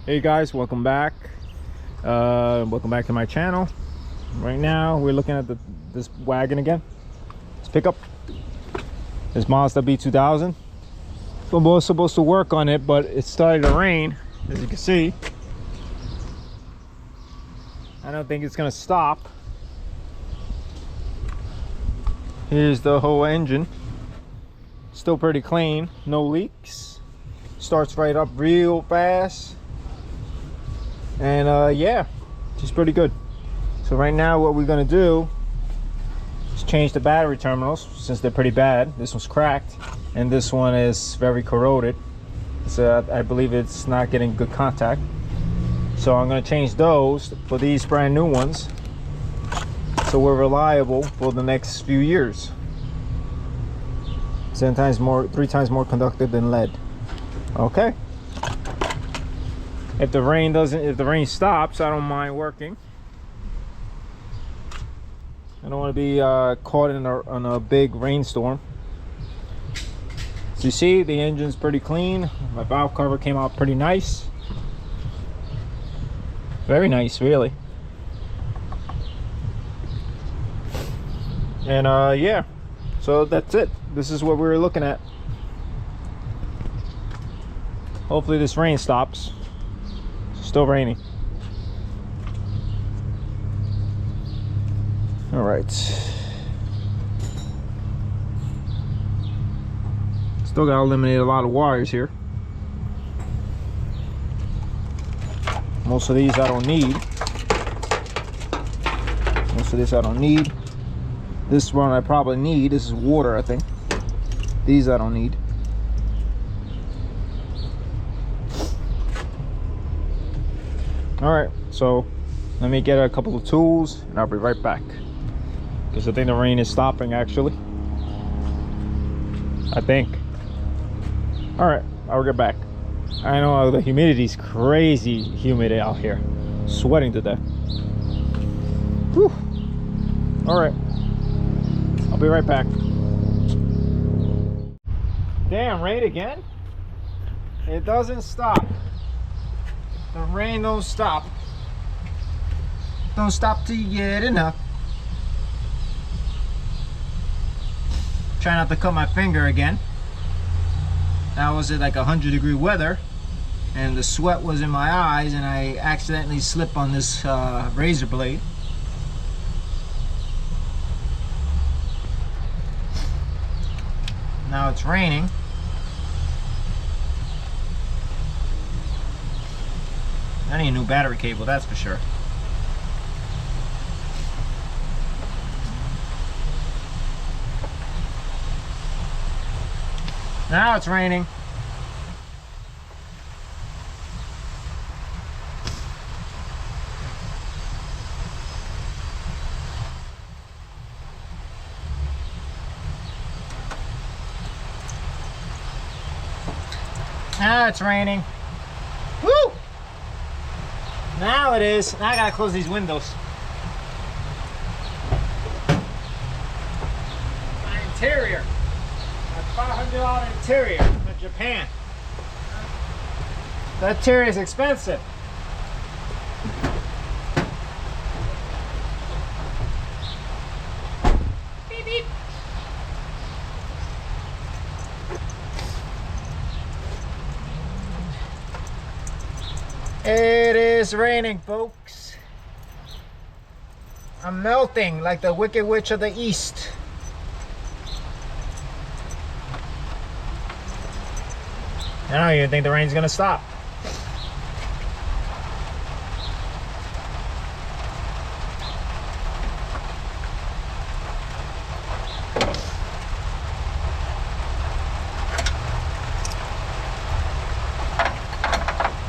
Hey guys, welcome back. Welcome back to my channel. Right now we're looking at this wagon again. This pickup. This Mazda B2000. We were supposed to work on it, but it started to rain, as you can see. I don't think it's gonna stop. Here's the whole engine. Still pretty clean, no leaks. Starts right up real fast. And yeah, just pretty good. So right now what we're gonna do is change the battery terminals, since they're pretty bad. This one's cracked and this one is very corroded. So I believe it's not getting good contact. So I'm gonna change those for these brand new ones, so we're reliable for the next few years. 3 times more conductive than lead. Okay. If the rain stops, I don't mind working. I don't want to be caught on a big rainstorm. So you see, the engine's pretty clean. My valve cover came out pretty nice. Very nice, really. And yeah, so that's it. This is what we were looking at. Hopefully this rain stops. Still raining. All right. Still got to eliminate a lot of wires here. Most of these I don't need. Most of this I don't need. This one I probably need. This is water, I think. These I don't need. All right, so let me get a couple of tools and I'll be right back, because I think the rain is stopping, actually. I think. All right, I'll get back. I know the humidity's crazy humid out here. Sweating to death. Whew. All right, I'll be right back. Damn, rain again? It doesn't stop. The rain don't stop. Don't stop till you get enough. Try not to cut my finger again. That was at like 100-degree weather, and the sweat was in my eyes, and I accidentally slipped on this razor blade. Now it's raining. I need a new battery cable, that's for sure. Now it's raining. Now it's raining. Woo! Now it is. Now I gotta close these windows. My interior. My $500 interior from Japan. That interior is expensive. Beep beep. It is raining, folks. I'm melting like the Wicked Witch of the East. I don't even think the rain's gonna stop.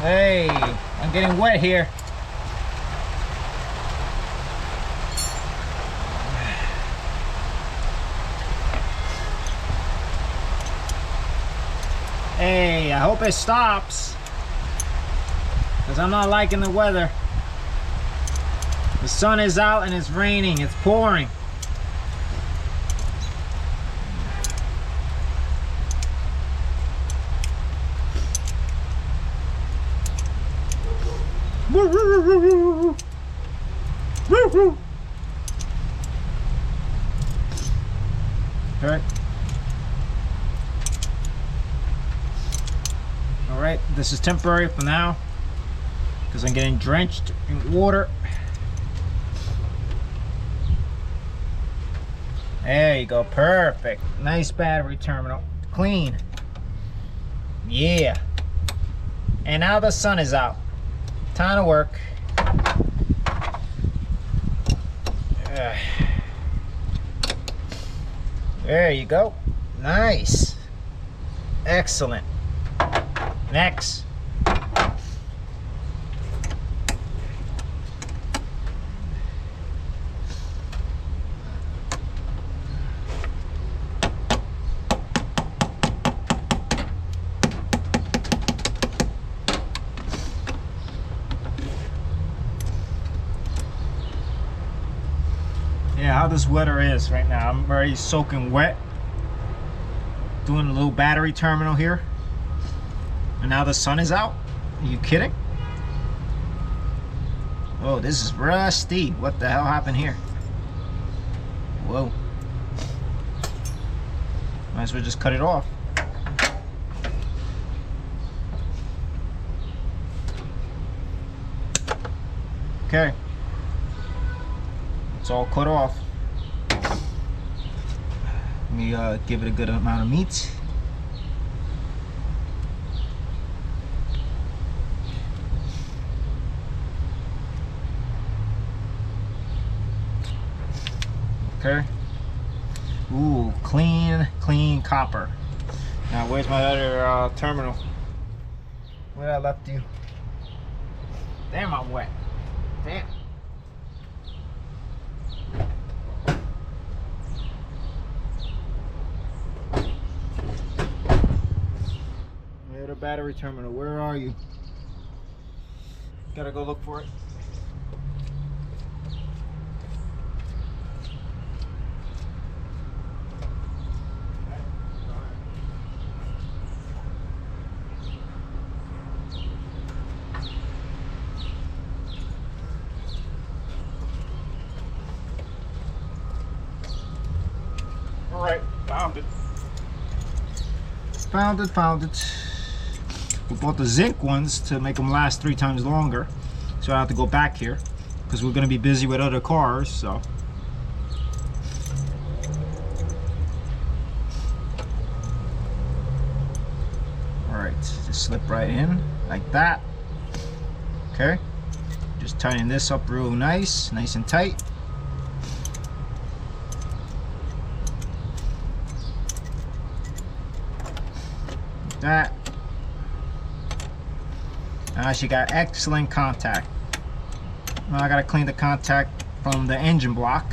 Hey, I'm getting wet here. Hey, I hope it stops, because I'm not liking the weather. The sun is out and it's raining, it's pouring. Okay. All right, this is temporary for now because I'm getting drenched in water. There you go, perfect. Nice battery terminal, clean. Yeah. And now the sun is out. Time to work. There you go. Nice. Excellent. Next. Yeah, how this weather is right now. I'm already soaking wet. Doing a little battery terminal here. And now the sun is out. Are you kidding? Oh, this is rusty. What the hell happened here? Whoa. Might as well just cut it off. Okay. It's all cut off. Let me give it a good amount of meat. Okay. Ooh, clean copper. Now, where's my other terminal? Where I left you? Damn, I'm wet. Damn. The battery terminal, where are you? Gotta go look for it. All right, found it. Found it. We bought the zinc ones to make them last 3 times longer, so I have to go back here because we're going to be busy with other cars. So all right, just slip right in like that. Okay, just tighten this up real nice and tight. Like that. Now she got excellent contact. Now I gotta clean the contact from the engine block.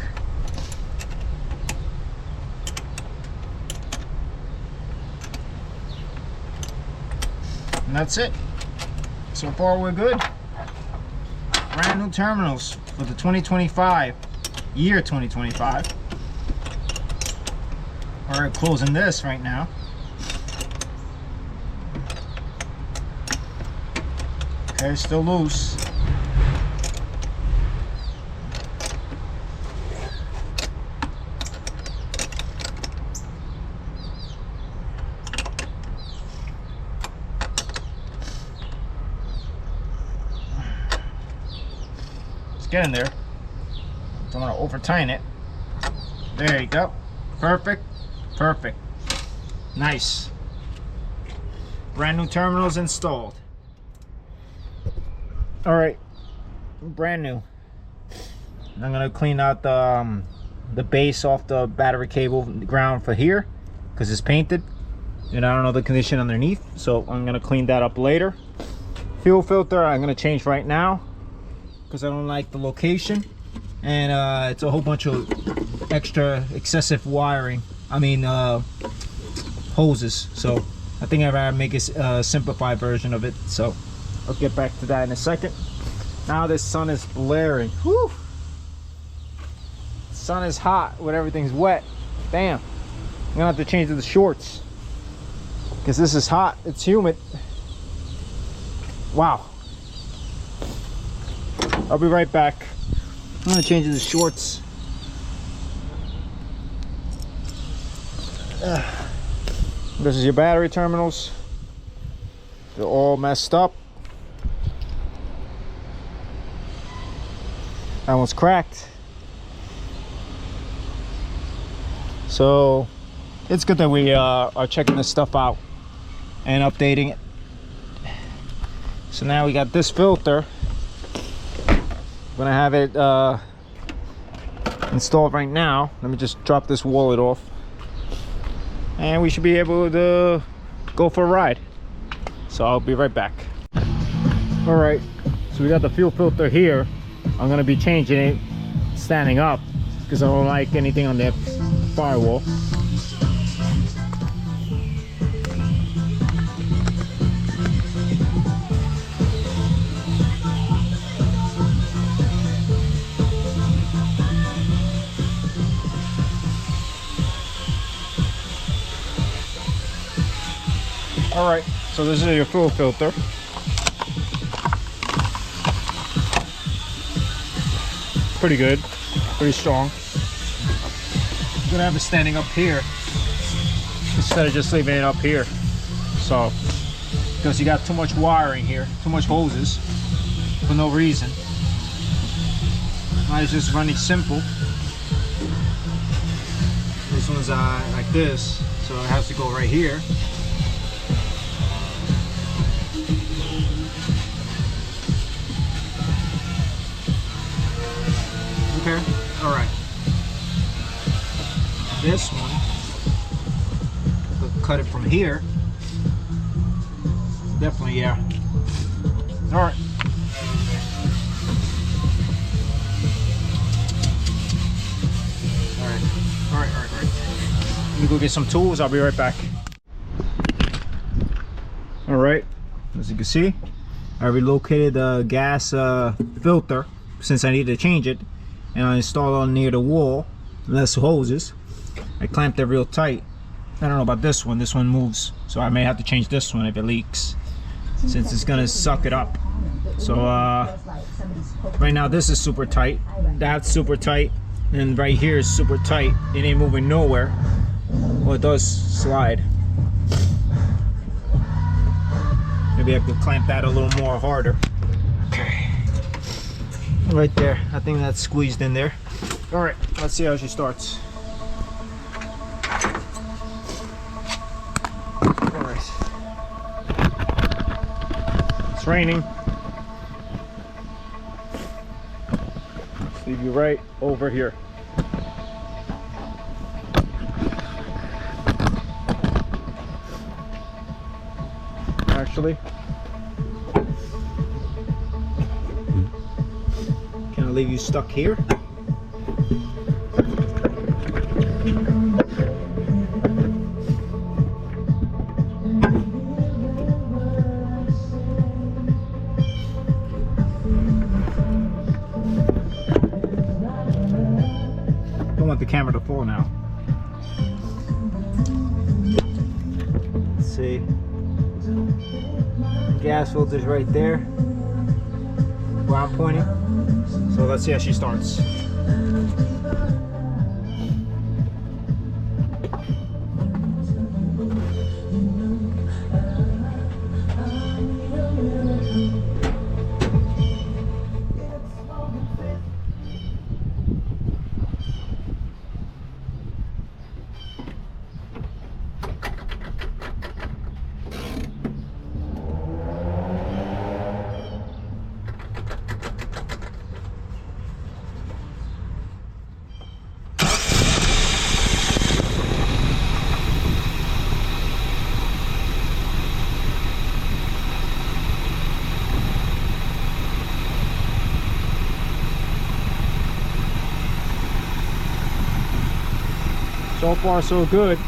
And that's it. So far we're good. Brand new terminals for the 2025, year 2025. Alright, closing this right now. Okay, still loose. Let's get in there. Don't want to over tighten it. There you go. Perfect. Perfect. Nice. Brand new terminals installed. All right, brand new. I'm gonna clean out the base off the battery cable ground for here because it's painted and I don't know the condition underneath, so I'm gonna clean that up later. Fuel filter I'm gonna change right now because I don't like the location, and it's a whole bunch of excessive wiring, I mean hoses, so I think I'd rather make a simplified version of it. So I'll get back to that in a second. Now this sun is blaring. Whew. Sun is hot when everything's wet. Damn. I'm gonna have to change to the shorts because this is hot. It's humid. Wow. I'll be right back. I'm gonna change the shorts. This is your battery terminals. They're all messed up. That one's cracked. So it's good that we are checking this stuff out and updating it. So now we got this filter. I'm gonna have it installed right now. Let me just drop this wallet off, and we should be able to go for a ride. So I'll be right back. All right, so we got the fuel filter here. I'm gonna be changing it standing up because I don't like anything on the firewall. All right, so this is your fuel filter. Pretty good, pretty strong. I'm gonna have it standing up here instead of just leaving it up here. So, because you got too much wiring here, too much hoses for no reason. Mine's just running simple. This one's like this, so it has to go right here. Okay, all right. This one, we'll cut it from here. Definitely, yeah. All right. All right. Let me go get some tools. I'll be right back. All right, as you can see, I relocated the gas filter since I needed to change it. And I installed on near the wall, less hoses. I clamped it real tight. I don't know about this one. This one moves, so I may have to change this one if it leaks, since it's gonna suck it up. So right now this is super tight, that's super tight, and right here is super tight. It ain't moving nowhere. Well, it does slide. Maybe I could clamp that a little more harder. Right there, I think that's squeezed in there. All right, let's see how she starts. All right, it's raining. Let's leave you right over here. Actually, leave you stuck here. Don't want the camera to fall now. Let's see. Gas filter's right there where I'm pointing. So let's see how she starts. So far, so good.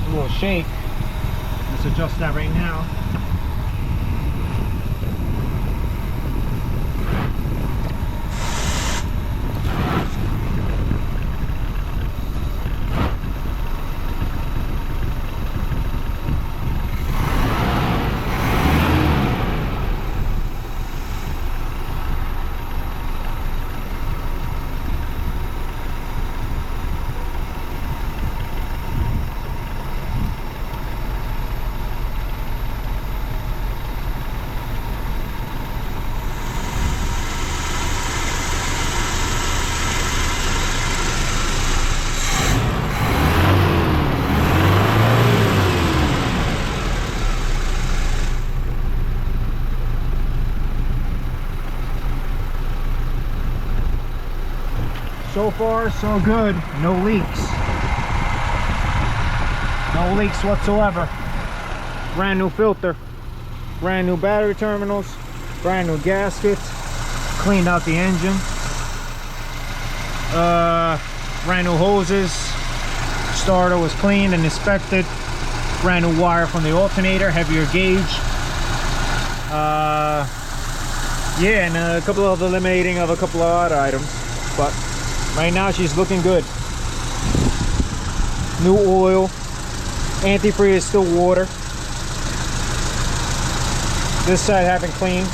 A little shake. Let's adjust that right now. So far, so good. No leaks. No leaks whatsoever. Brand new filter. Brand new battery terminals. Brand new gaskets. Cleaned out the engine. Brand new hoses. Starter was cleaned and inspected. Brand new wire from the alternator. Heavier gauge. Yeah, and a couple of eliminating of a couple of other items. But right now she's looking good. New oil. Antifreeze is still water. This side haven't cleaned.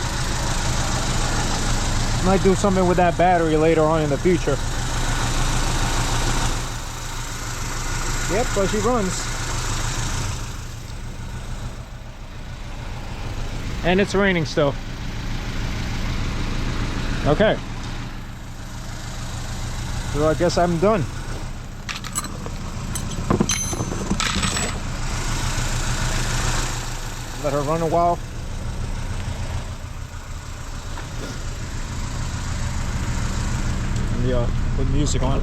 Might do something with that battery later on in the future. Yep, but she runs. And it's raining still. Okay. So I guess I'm done. Let her run a while. And put music on.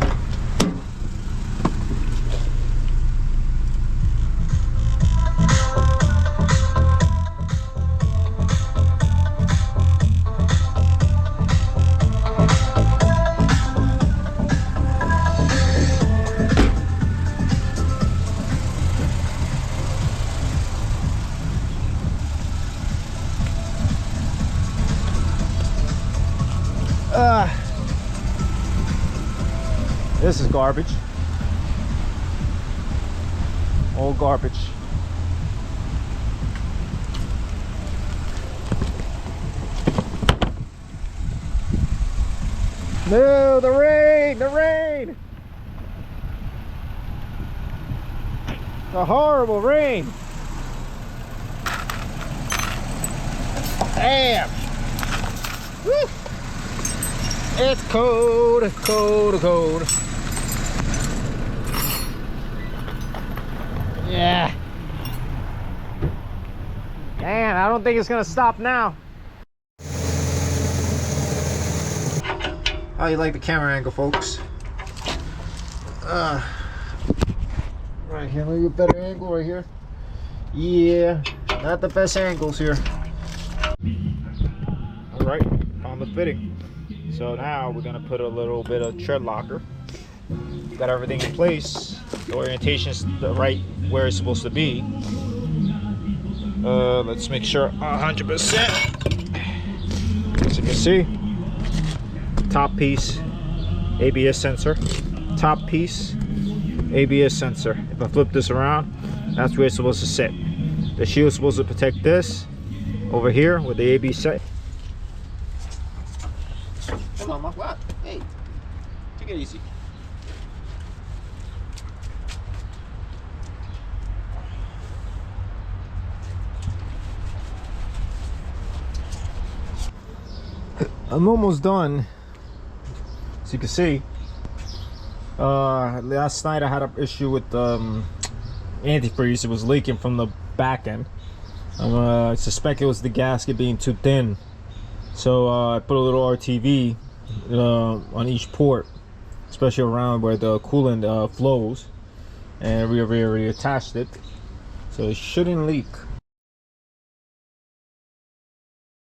This is garbage. All garbage. No, the rain! The rain! The horrible rain! Damn! Woo! It's cold, cold, cold. Yeah. Damn, I don't think it's gonna stop now. How you like the camera angle, folks? Right here, maybe a better angle right here. Yeah, not the best angles here. All right, found the fitting. So now we're gonna put a little bit of tread locker. Got everything in place. The orientation is right where it's supposed to be. Let's make sure 100%. As you can see, top piece ABS sensor, top piece ABS sensor. If I flip this around, that's where it's supposed to sit. The shield is supposed to protect this over here with the ABS set. Come on, what? Hey, take it easy. I'm almost done. As you can see, last night I had an issue with antifreeze. It was leaking from the back end. I suspect it was the gasket being too thin, so I put a little RTV on each port, especially around where the coolant flows, and we already attached it, so it shouldn't leak.